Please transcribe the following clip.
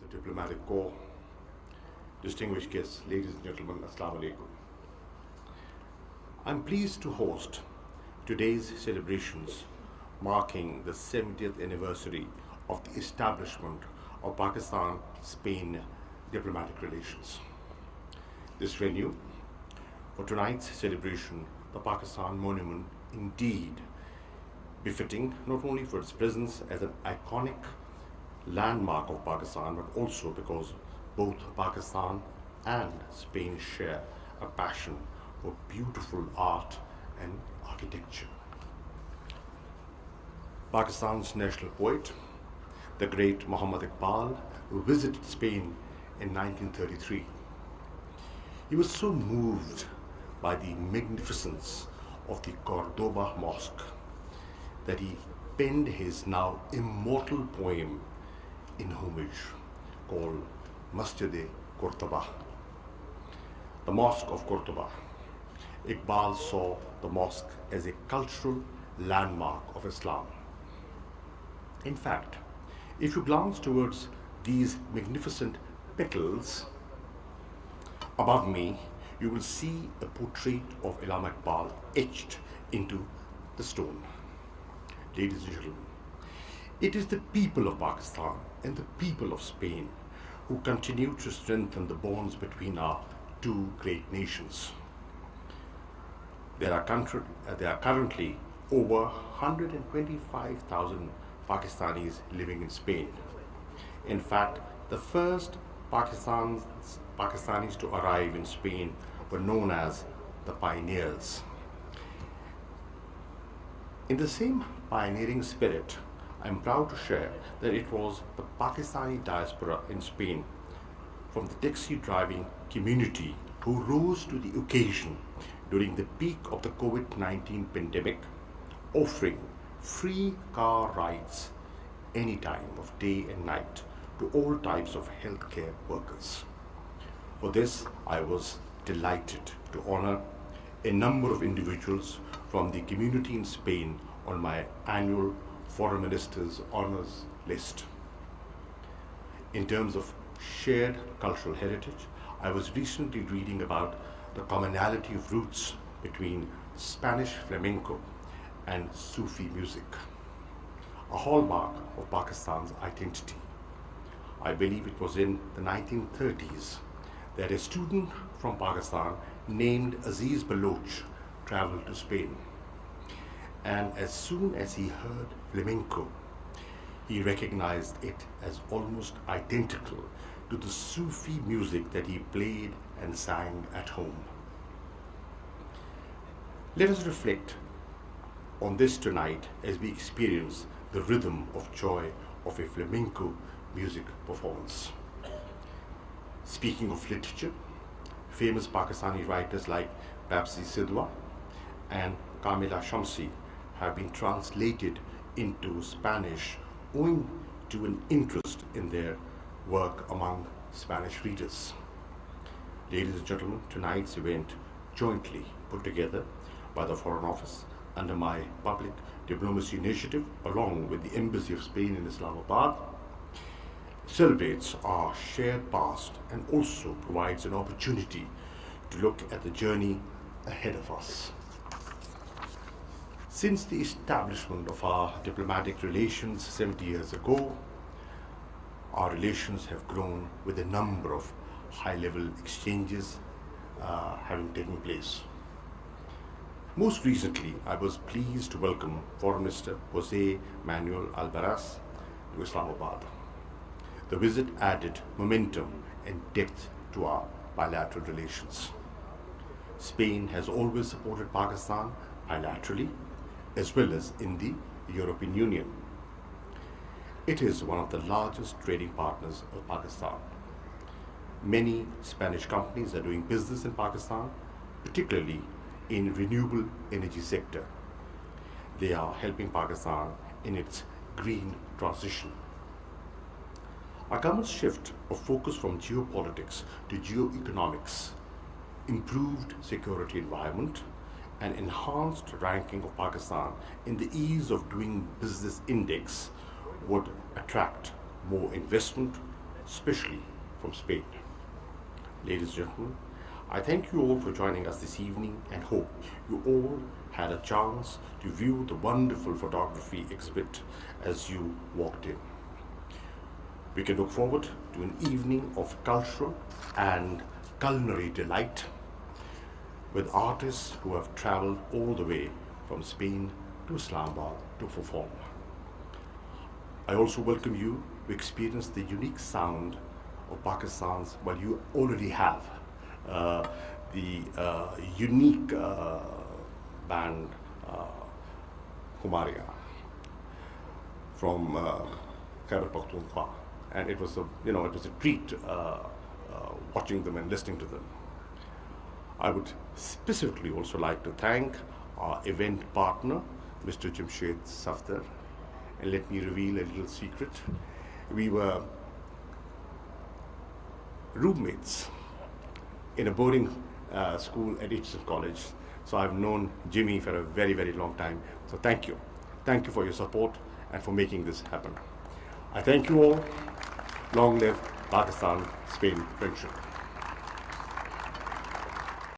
the diplomatic corps, distinguished guests, ladies and gentlemen, Assalamu alaikum. I'm pleased to host today's celebrations marking the 70th anniversary of the establishment of Pakistan-Spain diplomatic relations. This venue for tonight's celebration, the Pakistan Monument, indeed befitting not only for its presence as an iconic landmark of Pakistan, but also because both Pakistan and Spain share a passion for beautiful art and architecture. Pakistan's national poet, the great Muhammad Iqbal, who visited Spain in 1933. He was so moved by the magnificence of the Cordoba Mosque that he penned his now immortal poem in homage called Masjid-e-Cordoba. The Mosque of Cordoba. Iqbal saw the mosque as a cultural landmark of Islam. In fact, if you glance towards these magnificent petals above me, you will see a portrait of Allama Iqbal etched into the stone. Ladies and gentlemen, it is the people of Pakistan and the people of Spain who continue to strengthen the bonds between our two great nations. There are currently over 125,000 Pakistanis living in Spain. In fact, the first Pakistanis to arrive in Spain were known as the pioneers. In the same pioneering spirit, I am proud to share that it was the Pakistani diaspora in Spain from the taxi driving community who rose to the occasion during the peak of the COVID-19 pandemic, offering free car rides any time of day and night to all types of healthcare workers. For this, I was delighted to honor a number of individuals from the community in Spain on my annual Foreign Ministers Honors list. In terms of shared cultural heritage, I was recently reading about the commonality of roots between Spanish flamenco and Sufi music, a hallmark of Pakistan's identity. I believe it was in the 1930s that a student from Pakistan named Aziz Baloch traveled to Spain. And as soon as he heard flamenco, he recognized it as almost identical to the Sufi music that he played and sang at home. Let us reflect on this tonight as we experience the rhythm of joy of a flamenco music performance. Speaking of literature, famous Pakistani writers like Babsi Sidhwa and Kamila Shamsi have been translated into Spanish owing to an interest in their work among Spanish readers. Ladies and gentlemen, tonight's event, jointly put together by the Foreign Office under my public diplomacy initiative along with the Embassy of Spain in Islamabad, celebrates our shared past and also provides an opportunity to look at the journey ahead of us. Since the establishment of our diplomatic relations 70 years ago, our relations have grown with a number of high-level exchanges having taken place. Most recently, I was pleased to welcome Foreign Minister Jose Manuel Albaraz to Islamabad. The visit added momentum and depth to our bilateral relations. Spain has always supported Pakistan bilaterally as well as in the European Union. It is one of the largest trading partners of Pakistan. Many Spanish companies are doing business in Pakistan, particularly in renewable energy sector. They are helping Pakistan in its green transition. Our government's shift of focus from geopolitics to geoeconomics, improved security environment, and enhanced ranking of Pakistan in the ease of doing business index would attract more investment, especially from Spain. Ladies and gentlemen, I thank you all for joining us this evening and hope you all had a chance to view the wonderful photography exhibit as you walked in. We can look forward to an evening of cultural and culinary delight with artists who have traveled all the way from Spain to Islamabad to perform. I also welcome you to experience the unique sound of Pakistan's, well, you already have the unique band Humaria from Khyber Pakhtunkhwa, and it was a treat watching them and listening to them. I would specifically also like to thank our event partner, Mr. Jamshed Safdar, and let me reveal a little secret. We were roommates in a boarding school at Eastern College. So I've known Jimmy for a very, very long time. So thank you. Thank you for your support and for making this happen. I thank you all. Long live Pakistan-Spain friendship.